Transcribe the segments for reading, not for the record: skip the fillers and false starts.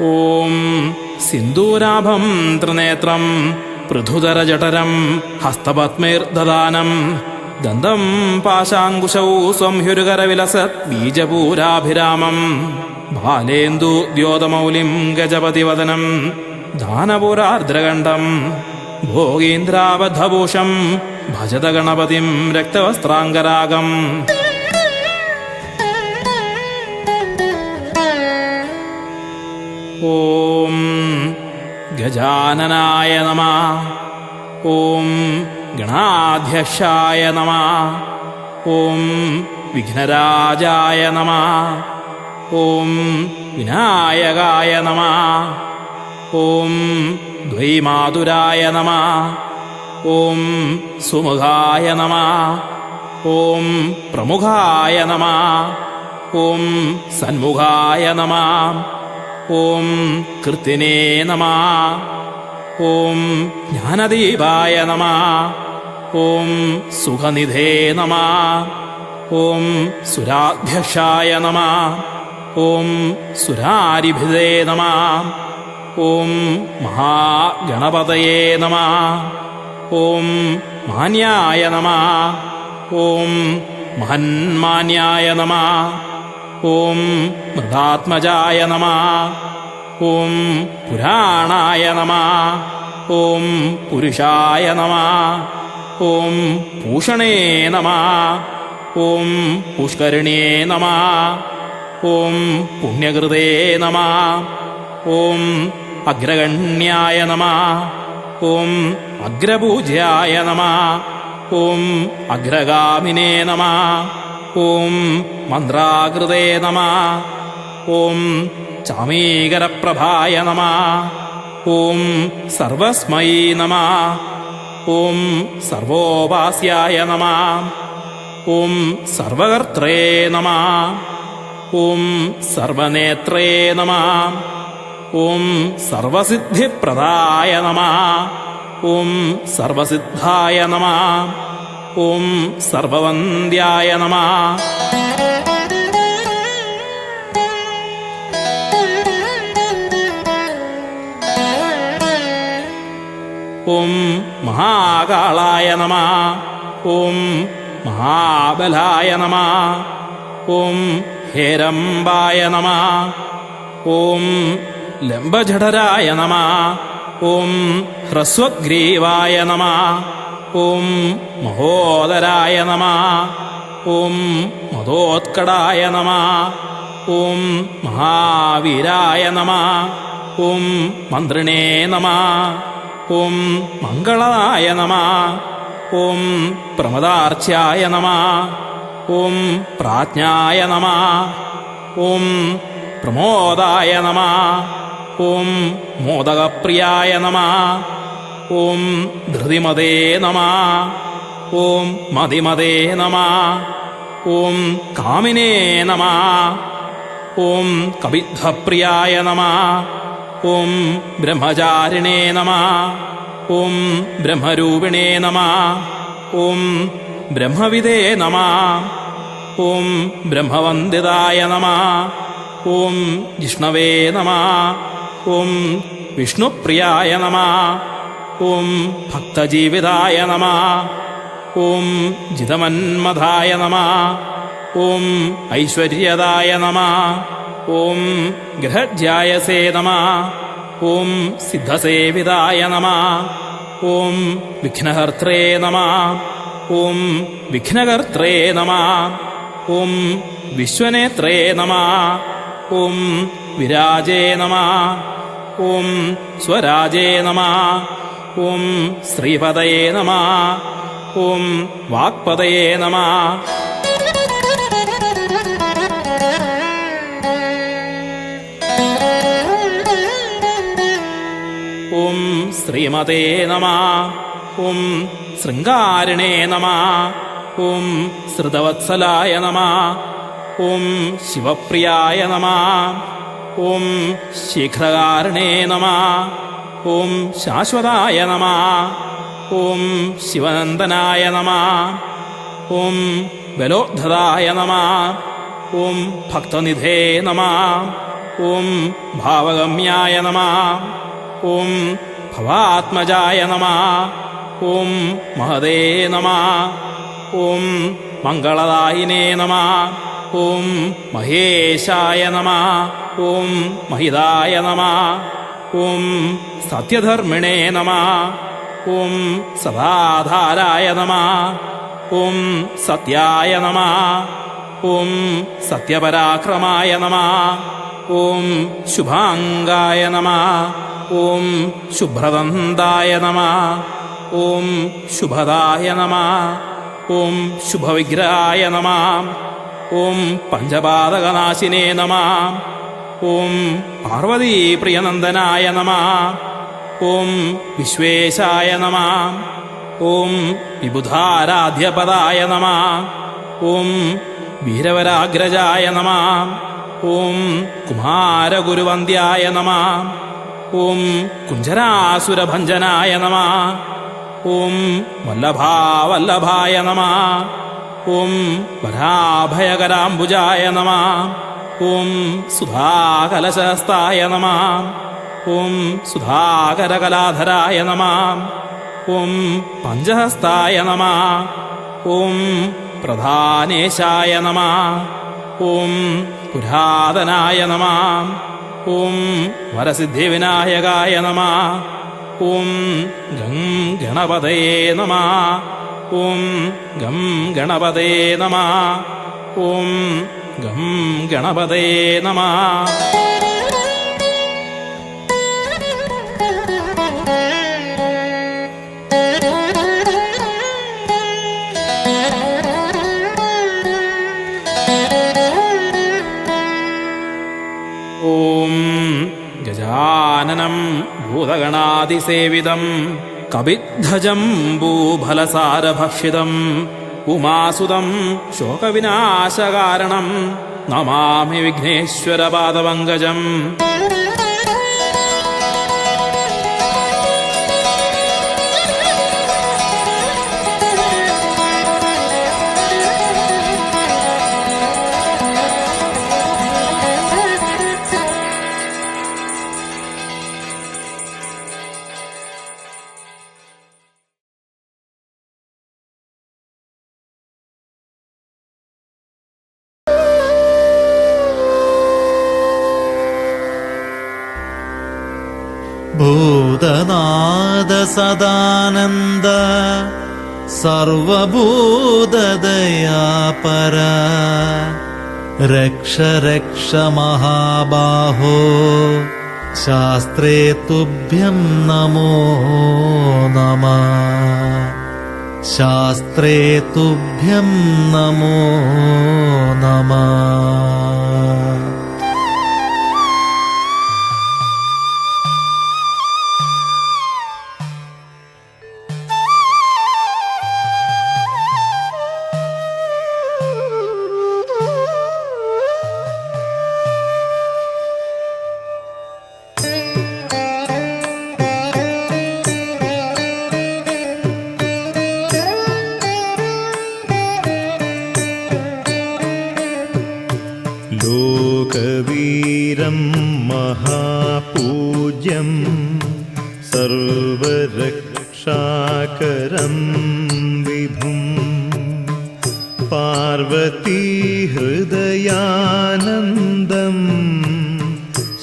ഓം സിന്ദൂരാഭം ത്രിനേത്രം പൃഥുധരജഠരം ഹസ്തപത്മൈർദദാനം ദന്തം പാശാങ്കുശൗ സ്വംഹ്യുരുകരവിലസത് ബീജപൂരാഭിരാമം ബാലേന്ദുദ്യോതമൗലിം ഗജപതിവദനം ദാനപുരാർദ്രകണ്ഠം ഭോഗീന്ദ്രാബദ്ധഭൂഷം ഭജത ഗണപതിം രക്തവസ്ത്രാംഗരാഗം. ഓം ഗജാനനായ നമഃ. ഓം ഗണാധ്യക്ഷായ നമഃ. ഓം വിഘ്നരാജായ നമഃ. ഓം വിനായകായ നമഃ. ഓം ദ്വൈമാതുരായ നമഃ. ഓം സുമുഖായ നമഃ. ഓം പ്രമുഖായ നമഃ. ഓം സന്മുഖായ നമഃ. ഓം കൃത്തിനേ നമഃ. ഓം ജ്ഞാനദീപായ നമഃ. ഓം സുഖനിധേ നമഃ. ഓം സുരാധ്യക്ഷായ നമഃ. ഓം സുരാരിഭിദേ നമഃ. ഓം മഹാഗണപതയേ നമഃ. ഓം മാന്യായ നമഃ. ഓം മഹന്മാന്യായ നമഃ. ഓം മൃഗാത്മജായ നമഃ. ഓം പുരാണായ നമഃ. ഓം പുരുഷായ നമഃ. ഓം പൂഷണേ നമഃ. ഓം പുഷ്കരിണ്യേ നമഃ. ഓം പുണ്യകൃതേ നമഃ. ഓം അഗ്രഗണ്യായ നമഃ. ഓം അഗ്രപൂജ്യായ നമഃ. ഓം അഗ്രഗാമിനേ നമഃ. ഓം മന്ത്രാകൃതേ നമഃ. ഓം ചാമീകരപ്രഭായ നമഃ. ഓം സർവസ്മൈ നമഃ. ഓം സർവോപാസ്യായ നമഃ. ഓം സർവകർത്രേ നമഃ. ഓം സർവനേത്രേ നമഃ. ഓം സർവസിദ്ധിപ്രദായ നമഃ. ഓം സർവസിദ്ധായ നമഃ. ഓം സർവവന്ദ്യായ നമഃ. ഓം മഹാകാളായ നമഃ. ഓം മഹാബലായ നമഃ. ഓം ഹേരംബായ നമഃ. ഓം ലംബജഠരായ നമഃ. ഓം ഹ്രസ്വഗ്രീവായ നമഃ. ഓം മഹോദരായ നമഃ. ഓം മദോത്കടായ നമഃ. ഓം മഹാവീരായ നമഃ. ഓം മന്ത്രിണേ നമഃ. ഓം മംഗളായ നമഃ. ഓം പ്രമദാർച്ച്യായ നമഃ. ഓം പ്രാജ്ഞായ നമഃ. ഓം പ്രമോദായ നമഃ. ഓം മോദകപ്രിയായ നമഃ. ഓം ധൃതിമതേ നമഃ. ഓം മതിമതേ നമഃ. ഓം കാമിനേ നമഃ. ഓം കവിദ്ധപ്രിയായ നമഃ. ഓം ബ്രഹ്മചാരിണേ നമഃ. ഓം ബ്രഹ്മരൂപിണേ നമഃ. ഓം ബ്രഹ്മവിദേ നമഃ. ഓം ബ്രഹ്മവന്ദിതായ നമഃ. ഓം ജിഷ്ണവേ നമഃ. ഓം വിഷ്ണുപ്രിയായ നമഃ. ഓം ഭക്തജീവിതായ നമഃ. ഓം ജിതമന്മഥായ നമഃ. ഓം ഐശ്വര്യദായ നമഃ. ഓം ഗൃഹജ്യായസേ നമഃ. ഓം സിദ്ധസേവിതായ നമഃ. ഓം വിഘ്നഹർത്രേ നമഃ. ഓം വിഘ്നകർത്രേ നമഃ. ഓം വിശ്വനേത്രേ നമഃ. ഓം വിരാജേ നമഃ. ഓം സ്വരാജേ നമഃ. ഓം ശ്രീപദയേ നമഃ. ഓം വാക്പദയേ നമഃ. ഓം ശ്രീമതേ നമഃ. ഓം ശൃംഗാരിണേ നമഃ. ഓം ശ്രുതവത്സലായ നമഃ. ഓം ശിവപ്രിയായ നമഃ. ഓം ശീഘ്രകാരിണേ നമഃ. ഓം ശാശ്വതായ നമഃ. ഓം ശിവനന്ദനായ നമഃ. ഓം ബലോദ്ധതായ നമഃ. ഓം ഭക്തനിധേ നമഃ. ഓം ഭാവഗമ്യായ നമഃ. ഓം ഭവാത്മജായ നമഃ. ഓം മഹതേ നമഃ. ഓം മംഗളദായിനേ നമഃ. ഓം മഹേശായ നമഃ. ഓം മഹിതായ നമഃ. ഓം സത്യധർമ്മിണേ നമഃ. ഓം സദാധാരായ നമഃ. ഓം സത്യായ നമഃ. ഓം സത്യപരാക്രമായ നമഃ. ഓം ശുഭാംഗായ നമഃ. ഓം ശുഭ്രദന്തായ നമഃ. ഓം ശുഭദായ നമഃ. ഓം ശുഭവിഗ്രഹായ നമഃ. ഓം പഞ്ചപാതകനാശിനേ നമഃ. ഓം പാർവതീപ്രിയനന്ദനായ നമഃ. ഓം വിശ്വേശായ നമഃ. ഓം വിബുധാരാധ്യപദായ നമഃ. ഓം വീരവരാഗ്രജായ നമഃ. ഓം കുമാരഗുരുവന്ദ്യായ നമഃ. ഓം കുഞ്ചരാസുരഭഞ്ജനായ നമഃ. ഓം വല്ലഭാവല്ലഭായ നമഃ. ഓം വരാഭയകരാംബുജായ നമഃ. ഓം സുധാകലശഹസ്തായ നമഃ. ഓം സുധാകരകലാധരായ നമഃ. ഓം പഞ്ചഹസ്തായ നമഃ. ഓം പ്രധാനേശായ നമഃ. ഓം പുരാതനായ നമഃ. ഓം വരസിദ്ധിവിനായകായ നമഃ. ഓം ഗം ഗണപതേ നമഃ. ഓം ഗം ഗണപതേ നമഃ. ഓം ഗം ഗണപതേ നമഃ. ഓം ഗജാനനം ഭൂതഗണാതിസേവിതം കപിദ്ധജംബൂഫലസാരഭക്ഷിതം ഉമാസുതം ശോകവിനാശകാരണം നമാമി വിഘ്നേശ്വരപാദപങ്കജം. ഭൂതനാഥ സദാനന്ദ സർവഭൂതദയാപര രക്ഷ രക്ഷ മഹാബാഹോ ശാസ്ത്രേ തുഭ്യം നമോ നമഃ. ശാസ്ത്രേ തുഭ്യം നമോ നമഃ. ലോകവീരം മഹാപൂജ്യം സർവരക്ഷാകരം വിഭും പാർവതീഹൃദയാനന്ദം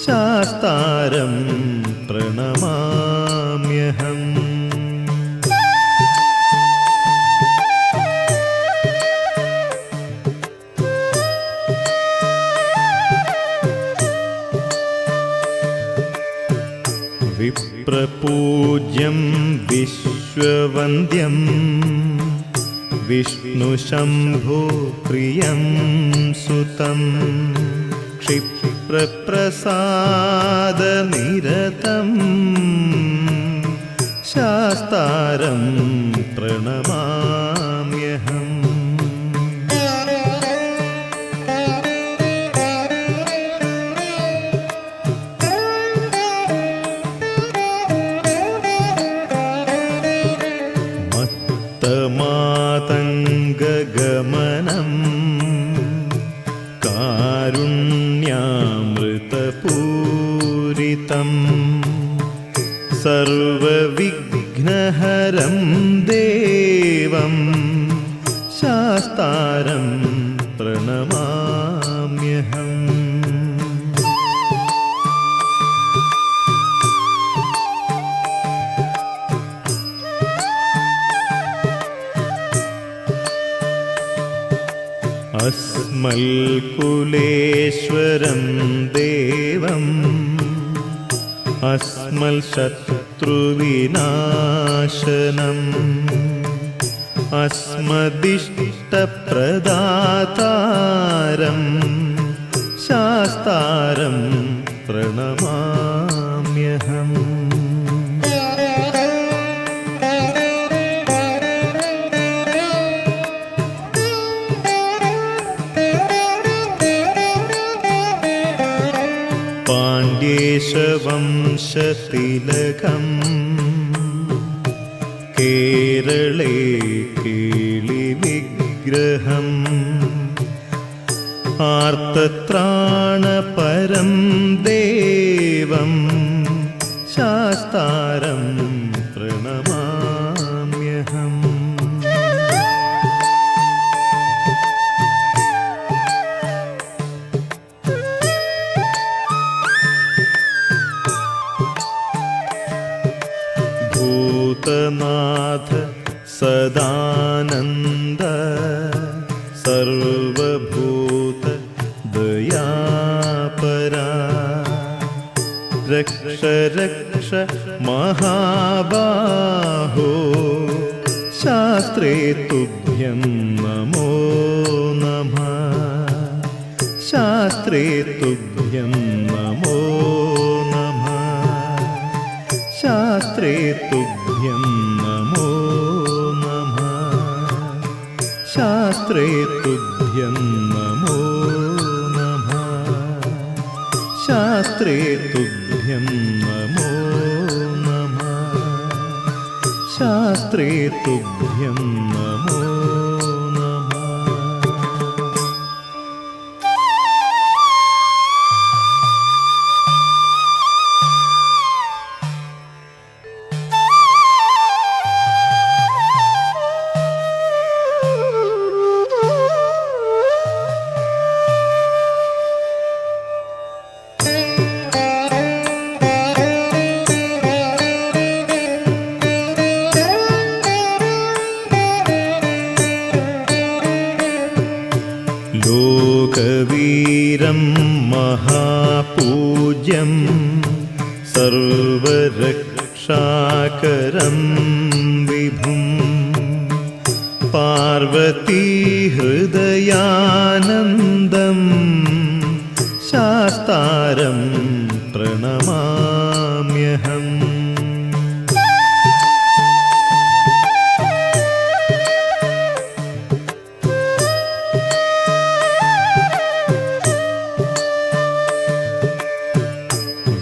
ശാസ്താരം പ്രണമാമ്യഹം. വിപ്രപൂജ്യം വിശ്വവന്ദ്യം വിഷ്ണുശംഭോ പ്രിയം സുതം ക്ഷിപ്രപ്രസാദനിരതം ശാസ്താരം പ്രണമാമ്യഹം. മാതംഗഗമനം കാരുണ്യാമൃതപൂർണം पूजितं सर्वविघ्नहरं देवं शास्तारं प्रणमाम्यहम्। अस्मल्कुलेश्वरं देवम् अस्मल्शत्रुविनाशनम् अस्मदिष्टप्रदातारं शास्तारं प्रणमाम्यहम्। पाण्ड्येशवंशतिलकम् केरळे केलिविग्रहम् आर्तत्राणपरं देवं शास्तारं प्रणमाम्यहम्। भूतनाथ सदानन्द सर्वभूत दयापरा रक्ष रक्ष महाबाहो शास्त्रे तुभ्यं नमो नमः। शास्त्रे तुभ्यं नमो नमः। शास्त्रे तुभ्यं नमो नमः। शास्त्रे तुभ्यं नमो नमः। शास्त्रे तुभ्यं नमो नमः। शास्त्रे तुभ्यं नमो नमः। लोकवीरं महापूज्यं सर्वरक्षाकरं विभुं पार्वतीहृदयानन्दं शास्तारं प्रणमाम्यहम्।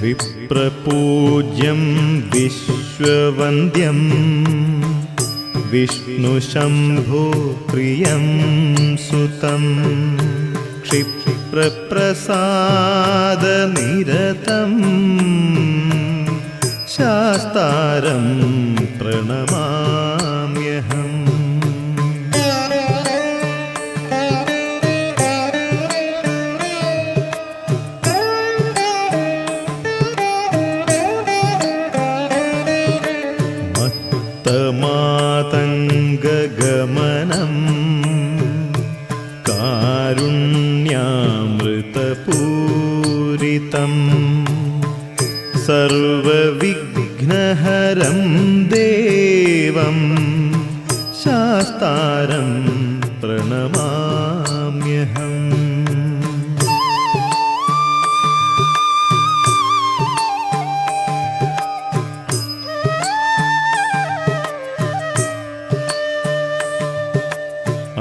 विप्रपूज्यं विश्ववन्द्यं विष्णुशम्भो प्रियं सुतं क्षिप्रप्रसादनिरतं शास्तारं प्रणमाम्यहम्। मातङ्गगमनं कारुण्यामृतपूरितं सर्वविघ्नहरं देवं शास्तारं प्रणमाम्यहम्।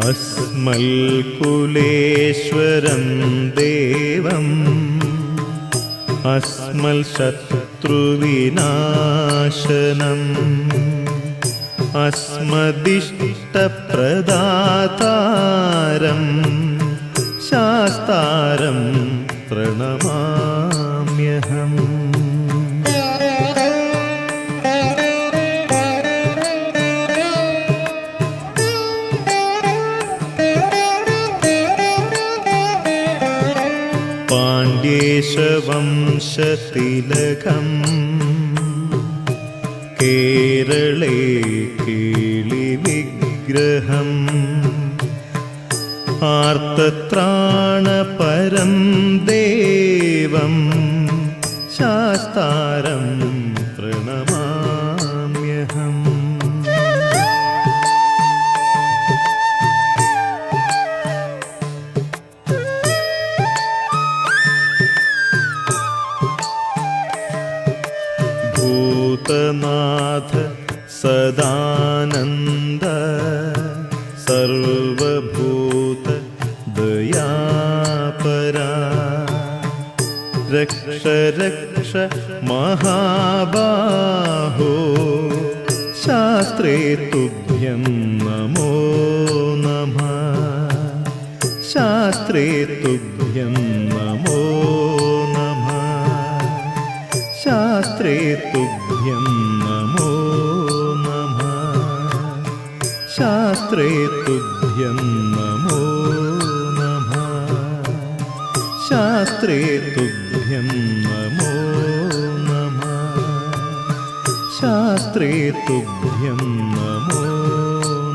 अस्मल्कुलेश्वरं देवम् अस्मल्शत्रुविनाशनम् अस्मदिष्टप्रदातारं शास्तारं प्रणमाम्यहम्। പാണ്ഡ്യേശവംശതിലകം കേരളേ കേളിവിഗ്രഹം ആർത്തത്രാണപരം ദേവം ശാസ്താരം പ്രണമാമ്യഹം. ഭൂതനാഥ സദാനന്ദ സർവഭൂത ദയാപരാ രക്ഷ രക്ഷ മഹാബാഹോ ശാസ്ത്രേ തുഭ്യം നമോ നമഃ. ശാസ്ത്രേ തുഭ്യം നമോ നമഃ. ശാസ്ത്രേ തുഭ്യം നമോ നമഃ. ശാസ്ത്രേ തുഭ്യം നമോ നമഃ. ശാസ്ത്രേ തുഭ്യം നമോ നമഃ. ശാസ്ത്രേ തുഭ്യം നമോ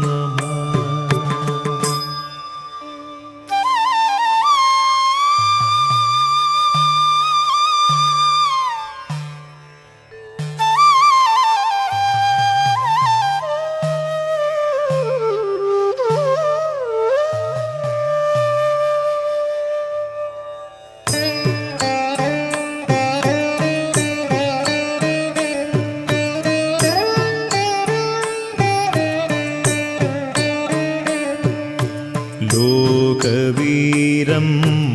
നമഃ. ലോകവീരം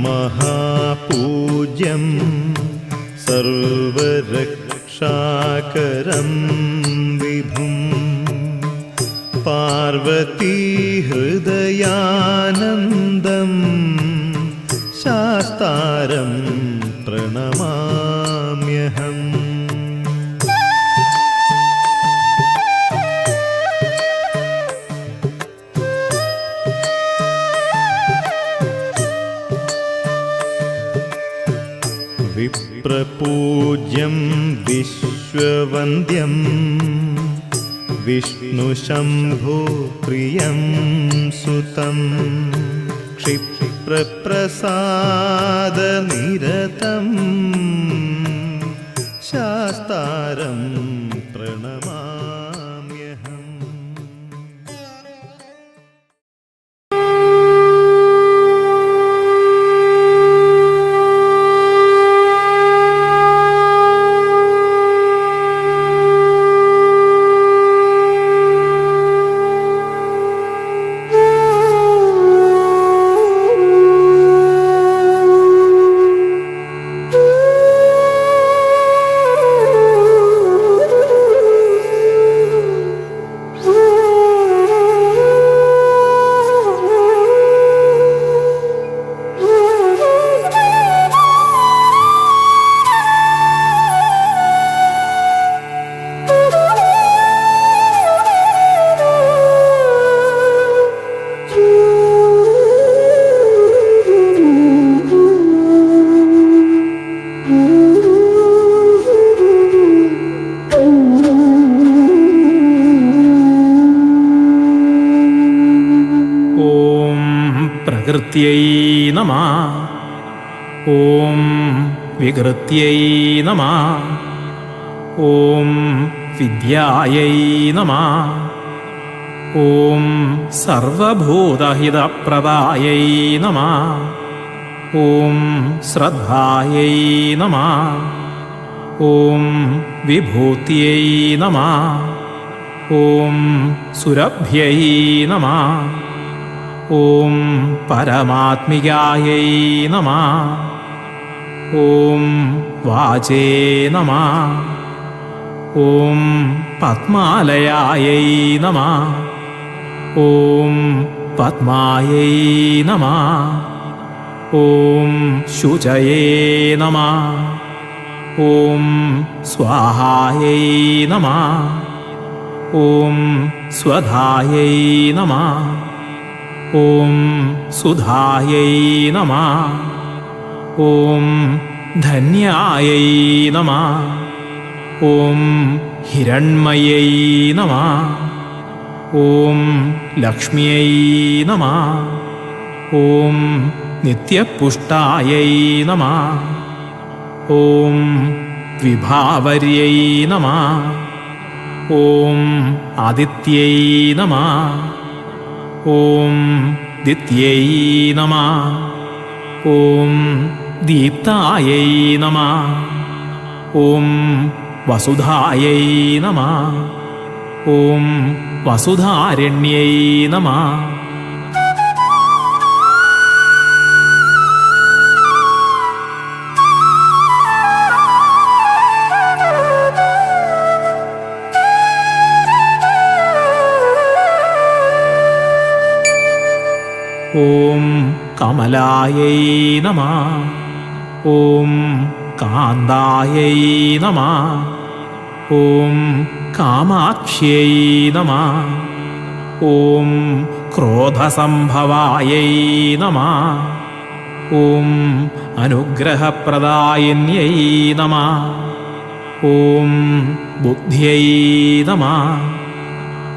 മഹാപൂജ്യം സർവരക്ഷാകരം വിഭും പാർവതീഹൃദയാനന്ദം ശാസ്താരം പ്രണമാമ്യഹം. വിപ്രപൂജ്യം വിശ്വവന്ദ്യം വിഷ്ണുശംഭോ പ്രിയം സുതം ക്ഷിപ്രപ്രസാദനിരതം ശാസ്താരം പ്രണമാമ്യഹം. പ്രകൃത്यै നമഃ. ഓം വികൃത്यै നമഃ. ഓം വിദ്യായൈ നമഃ. ഓം സർവഭൂതഹിതപ്രദായൈ നമഃ. ഓം ശ്രദ്ധായൈ നമഃ. ഓം വിഭൂത്यै നമഃ. ഓം സുരഭ്यै നമഃ. ഓം പരമാത്മികായൈ നമഃ. ഓം വാചേ നമഃ. ഓം പത്മാലയായൈ നമഃ. ഓം പത്മായൈ നമഃ. ഓം ശുചയേ നമഃ. ഓം സ്വാഹായൈ നമഃ. ഓം സ്വധായൈ നമഃ. ഓം സുധായൈ നമഃ. ഓം ധന്യായൈ നമഃ. ഓം ഹിരണ്മയൈ നമഃ. ഓം ലക്ഷ്മ്യൈ നമഃ. ഓം നിത്യപുഷ്ടായൈ നമഃ. ഓം വിഭാവർയൈ നമഃ. ഓം ആദിത്യൈ നമഃ. ഓം ദിത്യൈ നമഃ. ഓം ദീപ്തായൈ നമഃ. ഓം വസുധായൈ നമഃ. ഓം വസുധാരണ്യൈ നമഃ. ഓം കമലായൈ നമഃ. ഓം കാന്തായൈ നമഃ. ഓം കാമാക്ഷ്यै നമഃ. ഓം ക്രോധസംഭവായൈ നമഃ. ഓം അനുഗ്രഹപ്രദായിന്यै നമഃ. ഓം ബുദ്ധ്यै നമഃ.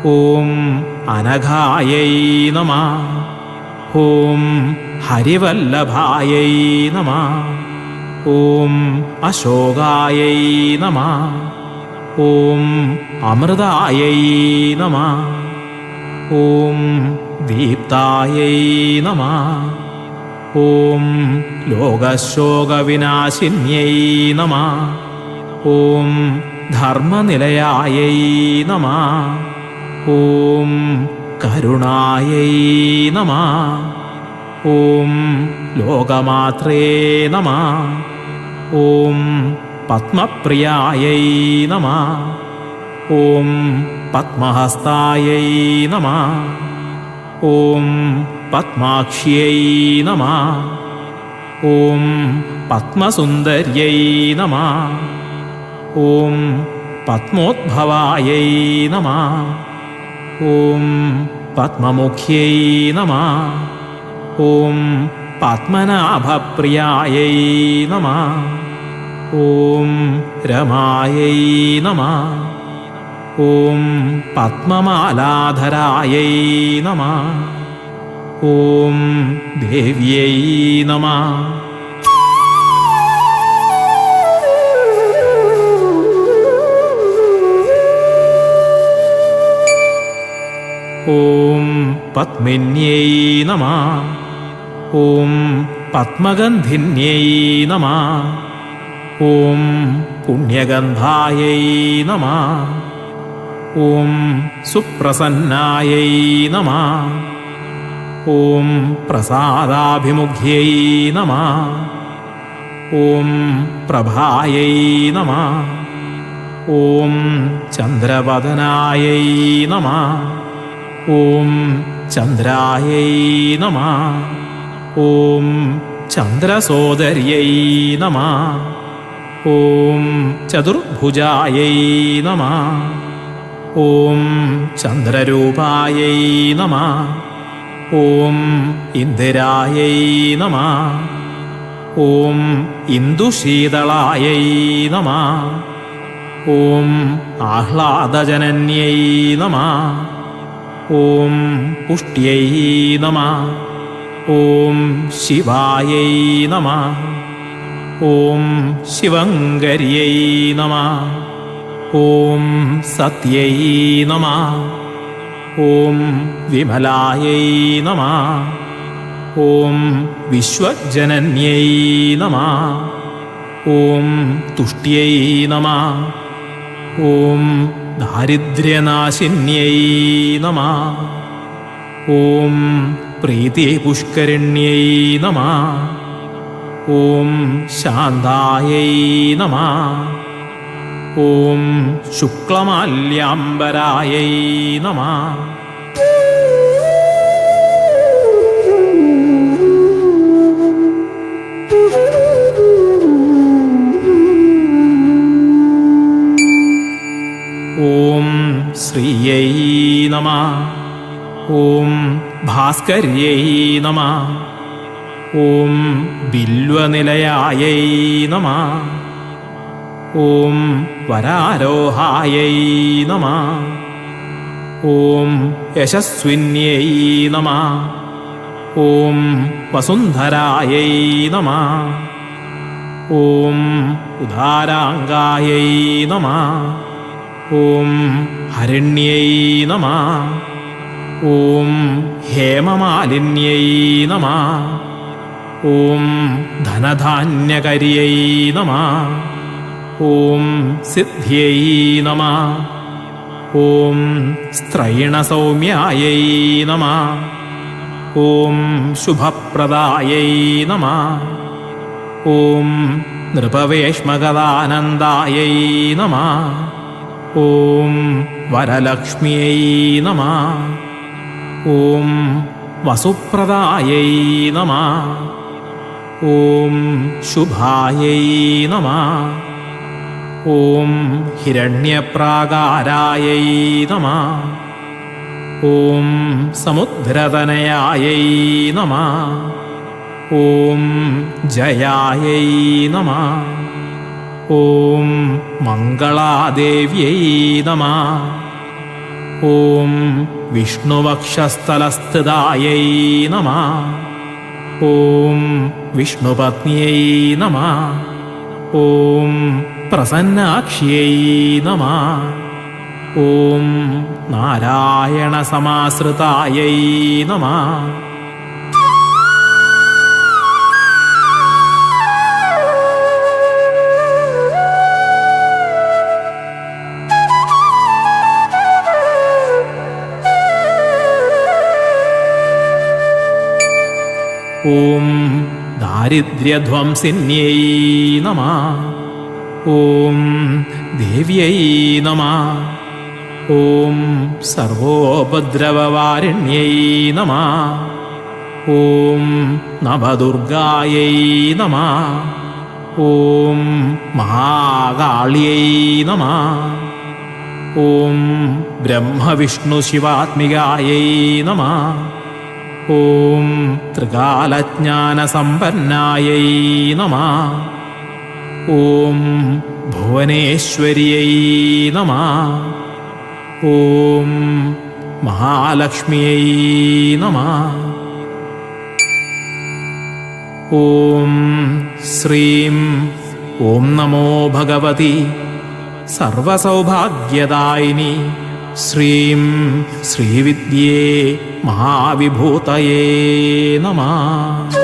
ഓം അനഘായൈ നമഃ. ഓം ഹരിവല്ലഭായൈ നമഃ. ഓം അശോകായൈ നമഃ. ഓം അമൃതായൈ നമഃ. ഓം ദീപ്തായൈ നമഃ. ഓം ലോകശോകവിനാശിന്यै നമഃ. ഓം ധർമ്മനിലയായൈ നമഃ. ഓം കരുണായൈ നമഃ. ഓം ലോകമാത്രേ നമഃ. ഓം പത്മപ്രിയായൈ നമഃ. ഓം പത്മഹസ്തായൈ നമഃ. ഓം പത്മാക്ഷ്यै നമഃ. ഓം പത്മസുന്ദര്यै നമഃ. ഓം പത്മോദ്ഭവായൈ നമഃ. ഓം പത്മമുഖ്यै നമഃ. ഓം പത്മനാഭപ്രിയായൈ നമഃ. ഓം രമായൈ നമഃ. ഓം പത്മമാലാധരായൈ നമഃ. ഓം ദേവ്യൈ നമഃ. ഓം പത്മിന്यै നമഃ. ഓം പത്മഗന്ധിന്यै നമഃ. ഓം പുണ്യഗന്ധായൈ നമഃ. ഓം സുപ്രസന്നായൈ നമഃ. ഓം പ്രസാദാഭിമുഖ്यै നമഃ. ഓം പ്രഭായൈ നമഃ. ഓം ചന്ദ്രവദനായൈ നമഃ. ഓം ചന്ദ്രായൈ നമഃ. ഓം ചന്ദ്രസോദര്यै നമഃ. ഓം ചതുർഭുജായൈ നമഃ. ഓം ചന്ദ്രരൂപായൈ നമഃ. ഓം ഇന്ദിരായൈ നമഃ. ഓം ഇന്ദുശീതളായൈ നമഃ. ഓം ആഹ്ലാദജനന്यै നമഃ. ഓം പുഷ്ട്यै നമഃ. ഓം ശിവായൈ നമഃ. ഓം ശിവങ്കരിयै നമഃ. ഓം സത്यै നമഃ. ഓം വിമലായൈ നമഃ. ഓം വിശ്വജനന്यै നമഃ. ഓം തുഷ്ട്यै നമഃ. ഓം ദാരിദ്ര്യനാശിന്यै നമഃ. ഓം പ്രീതിപുഷ്കരിണ്यै നമഃ. ഓം ശാന്തായൈ നമഃ. ഓം ശുക്ലമാല്യാംബരായൈ നമഃ. ഓം ശ്രീയൈ നമഃ. ഓം ഭാസ്കര്यै നമഃ. ഓം ബില്വനിലയായൈ നമഃ. ഓം വരാരോഹായൈ നമഃ. ഓം യശസ്വിന്യൈ നമഃ. ഓം വസുന്ധരായൈ നമഃ. ഓം ഉദാരാംഗായൈ നമഃ. ഓം ഹരിണ്യൈ നമഃ. ഓം ഹേമമാലിന്യൈ നമഃ. ഓം ധനധാന്യകര്यै നമഃ. ഓം സിദ്ധ്यै നമഃ. ഓം സ്ത്രൈണസൗമ്യായൈ നമഃ. ഓം ശുഭപ്രദായൈ നമഃ. ഓം നൃപവേശ്മഗതാനന്ദായൈ നമഃ. ഓം വരലക്ഷ്മ്यै നമഃ. ഓം വസുപ്രദായൈ നമഃ. ഓം ശുഭായൈ നമഃ. ഓം ഹിരണ്യപ്രാകാരായൈ നമഃ. ഓം സമുദ്രതനയായൈ നമഃ. ഓം ജയായൈ നമഃ. ഓം മംഗളാദേവ്യൈ നമഃ. ഓം വിഷ്ണുവക്ഷസ്ഥലസ്ഥിതായൈ നമഃ. ഓം വിഷ്ണുപത്ന്यै നമഃ. ഓം പ്രസന്നാക്ഷ്यै നമഃ. ഓം നാരായണസമാശ്രിതായൈ നമഃ. ഓം ദാരിദ്ര്യധ്വംസിന്യൈ നമഃ. ഓം ദേവ്യൈ നമഃ. ഓം സർവോപദ്രവവാരിണ്യൈ നമഃ. ഓം നവദുർഗായൈ നമഃ. ഓം മഹാകാള്यै നമഃ. ഓം ബ്രഹ്മവിഷ്ണുശിവാത്മികായൈ നമഃ. ഓം ത്രികാലജ്ഞാനസമ്പന്നായൈ നമഃ. ഓം ഭുവനേശ്വര്यै നമഃ. ഓം മഹാലക്ഷ്മ്यै നമഃ. ഓം ശ്രീം ഓം നമോ ഭഗവതി സർവസൗഭാഗ്യദായിനി ശ്രീം ശ്രീവിദ്യേ മഹാവിഭൂതയേ നമഃ.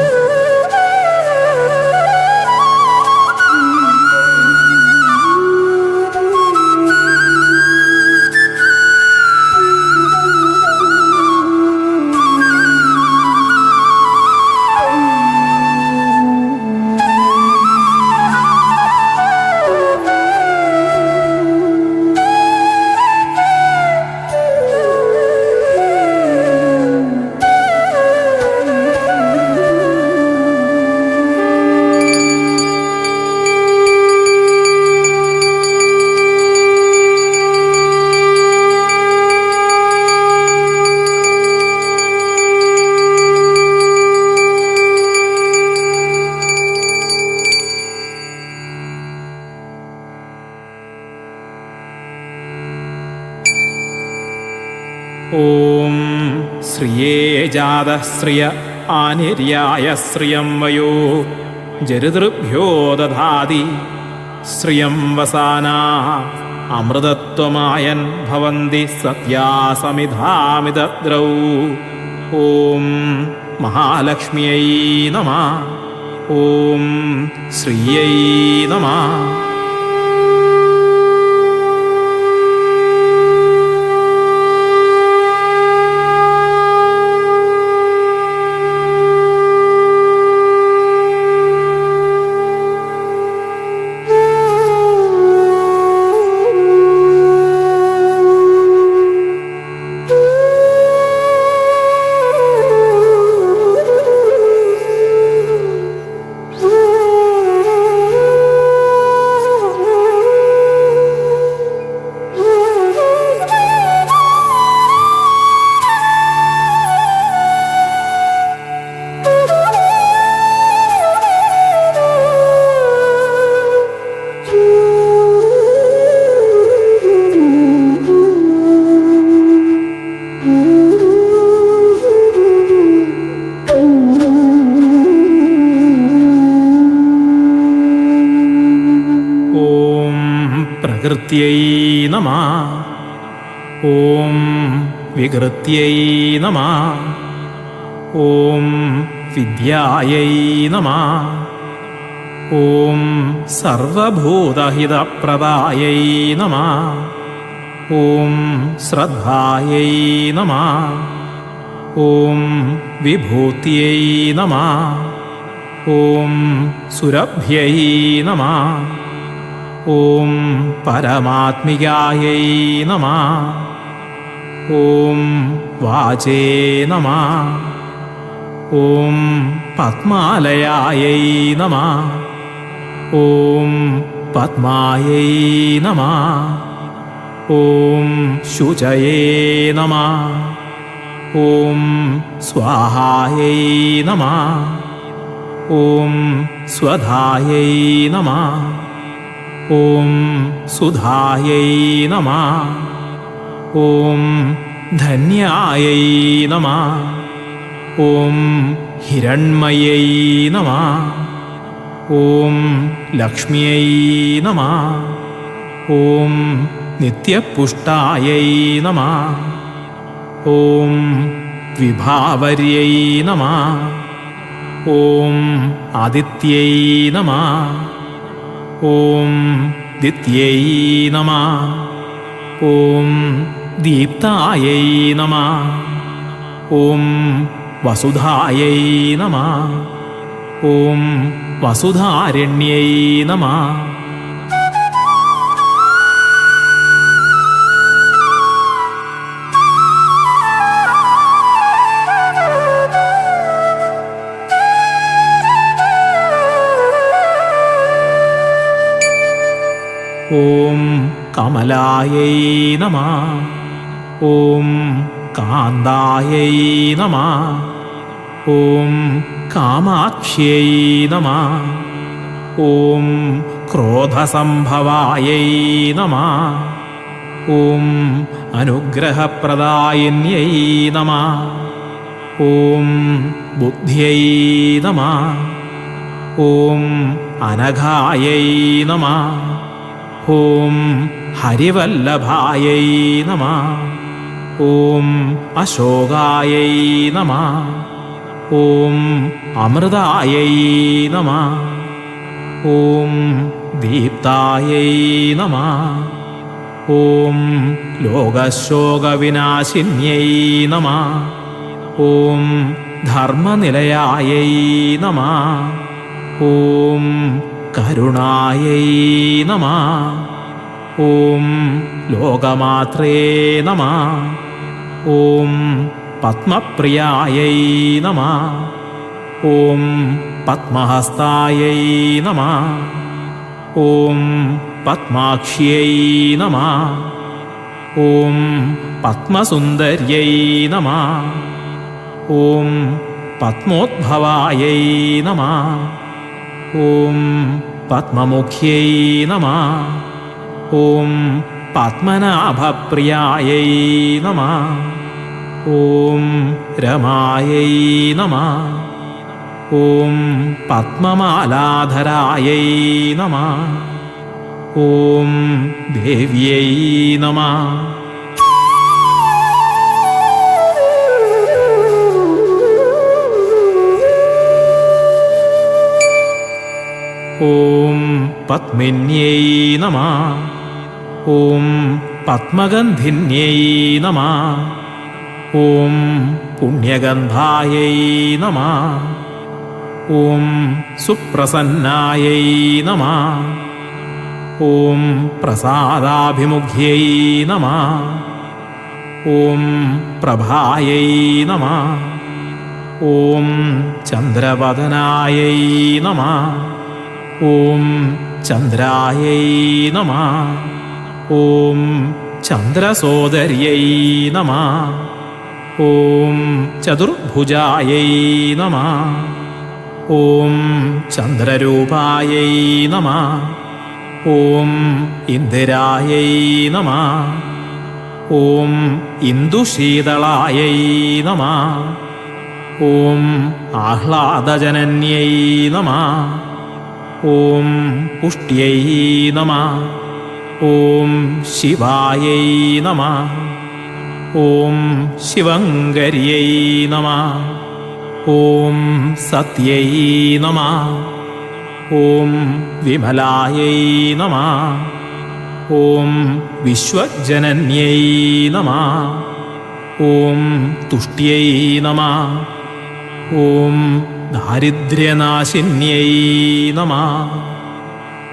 ഓം ശ്രിയേ ജാതഃ ശ്രിയ ആനിര്യായ ശ്രിയം വയോ ജരുതൃഭ്യോ ദധാതി ശ്രിയം വസാനാ അമൃതത്വമായൻ ഭവന്തി സത്യാസമിധാമിതദ്രൗ. ഓം മഹാലക്ഷ്മ്यै നമഃ. ഓം ശ്രിയൈ നമഃ. വികൃത്यै നമഃ. ഓം വികൃത്यै നമഃ. ഓം വിദ്യായൈ നമഃ. ഓം സർവഭൂതഹിതപ്രദായൈ നമഃ. ഓം ശ്രദ്ധായൈ നമഃ. ഓം വിഭൂത്यै നമഃ. ഓം സുരഭ്യൈ നമഃ. ഓം പരമാത്മികായൈ നമഃ. ഓം വാചേ നമഃ. ഓം പത്മാലയായൈ നമഃ. ഓം പത്മായൈ നമഃ. ഓം ശുചയേ നമഃ. ഓം സ്വാഹായൈ നമഃ. ഓം സ്വധായൈ നമഃ. ഓം സുധായൈ നമഃ. ഓം ധന്യായൈ നമഃ. ഓം ഹിരണ്മയൈ നമഃ. ഓം ലക്ഷ്മ്യൈ നമഃ. ഓം നിത്യപുഷ്ടായൈ നമഃ. ഓം വിഭാവർयै നമഃ. ഓം ആദിത്यै നമഃ. ഓം ദിത്यै നമഃ. ഓം ദീപ്തായൈ നമഃ. ഓം വസുധായൈ നമഃ. ഓം വസുധാരണ്യൈ നമഃ. ഓം കമലായൈ നമഃ. ഓം കാന്തായൈ നമഃ. ഓം കാമാക്ഷ്यै നമഃ. ഓം ക്രോധസംഭവായൈ നമഃ. ഓം അനുഗ്രഹപ്രദായിന്यै നമഃ. ഓം ബുദ്ധ്यै നമഃ. ഓം അനഘായൈ നമഃ. ഓം ഹരിവല്ലഭായൈ നമഃ. ഓം അശോകായൈ നമഃ. ഓം അമൃതായൈ നമഃ. ഓം ദീപ്തായൈ നമഃ. ഓം ലോകശോകവിനാശിന്यै നമഃ. ഓം ധർമ്മനിലയായൈ നമഃ. ഓം കരുണായൈ നമഃ. ഓം ലോകമാത്രേ നമഃ. ഓം പത്മപ്രിയായൈ നമഃ. ഓം പത്മഹസ്തായൈ നമഃ. ഓം പത്മാക്ഷ്यै നമഃ. ഓം പത്മസുന്ദര്यै നമഃ. ഓം പത്മോദ്ഭവായൈ നമഃ. ഓം പത്മമുഖ്यै നമഃ. ഓം പത്മനാഭപ്രിയായൈ നമഃ. ഓം രമായൈ നമഃ. ഓം പത്മമാലാധരായൈ നമഃ. ഓം ദേവ്യൈ നമഃ. ഓം പത്മിന്यै നമഃ. ഓം പത്മഗന്ധിന്यै നമഃ. ഓം പുണ്യഗന്ധായൈ നമഃ. ഓം സുപ്രസന്നായൈ നമഃ. ഓം പ്രസാദാഭിമുഖ്यै നമഃ. ഓം പ്രഭായൈ നമഃ. ഓം ചന്ദ്രവദനായൈ നമഃ. ഓം ചന്ദ്രായൈ നമഃ. ഓം ചന്ദ്രസോദര്यै നമഃ. ഓം ചതുർഭുജായൈ നമഃ. ഓം ചന്ദ്രരൂപായൈ നമഃ. ഓം ഇന്ദിരായൈ നമഃ. ഓം ഇന്ദുശീതളായൈ നമഃ. ഓം ആഹ്ലാദജനന്यै നമഃ. ഓം പുഷ്ട്यै നമഃ. ഓം ശിവായൈ നമഃ. ഓം ശിവങ്കരിയൈ നമഃ. ഓം സത്यै നമഃ. ഓം വിമലായൈ നമഃ. ഓം വിശ്വജനന്യൈ നമഃ. ഓം തുഷ്ട്यै നമഃ. ഓം ദാരിദ്ര്യനാശിന്यै നമഃ.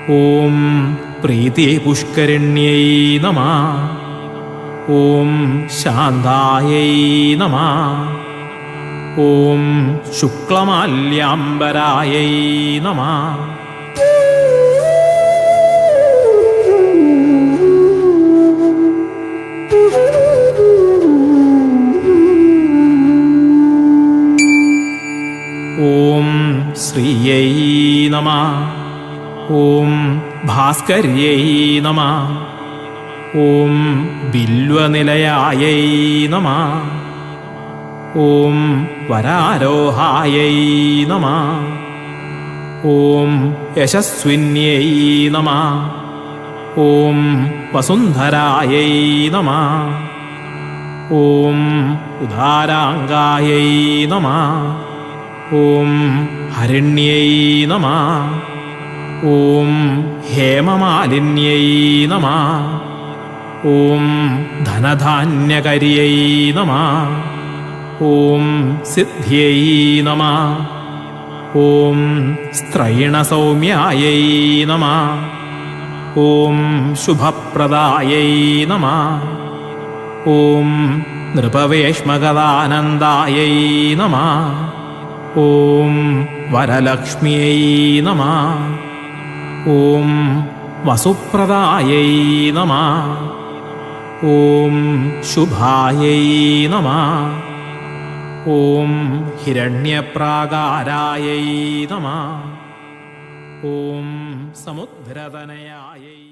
ഓം പ്രീതിപുഷ്കരിണ്यै നമഃ. ഓം ശാന്തായൈ നമഃ. ഓം ശുക്ലമാല്യാംബരായൈ നമഃ. ഓം ശ്രീയൈ നമഃ. ഓം ഭാസ്കര്यै നമഃ. ഓം ബില്വനിലയായൈ നമഃ. ഓം വരാരോഹായൈ നമഃ. ഓം യശസ്വിന്യൈ നമഃ. ഓം വസുന്ധരായൈ നമഃ. ഓം ഉദാരാംഗായൈ നമഃ. ഓം ഹരിണ്यै നമഃ. ഓം ഹേമമാലിന്यै നമഃ. ഓം ധനധാന്യകരിयै നമഃ. ഓം സിദ്ധ്यै നമഃ. ഓം സ്ത്രൈണസൗമ്യായൈ നമഃ. ഓം ശുഭപ്രദായൈ നമഃ. ഓം നൃപവേശ്മഗതാനന്ദായൈ നമഃ. ഓം വരലക്ഷ്മ്यै നമഃ. ഓം വസുപ്രദായൈ നമഃ. ഓം ശുഭായൈ നമഃ. ഓം ഹിരണ്യപ്രാകാരായൈ നമഃ. ഓം സമുദ്രതനയായൈ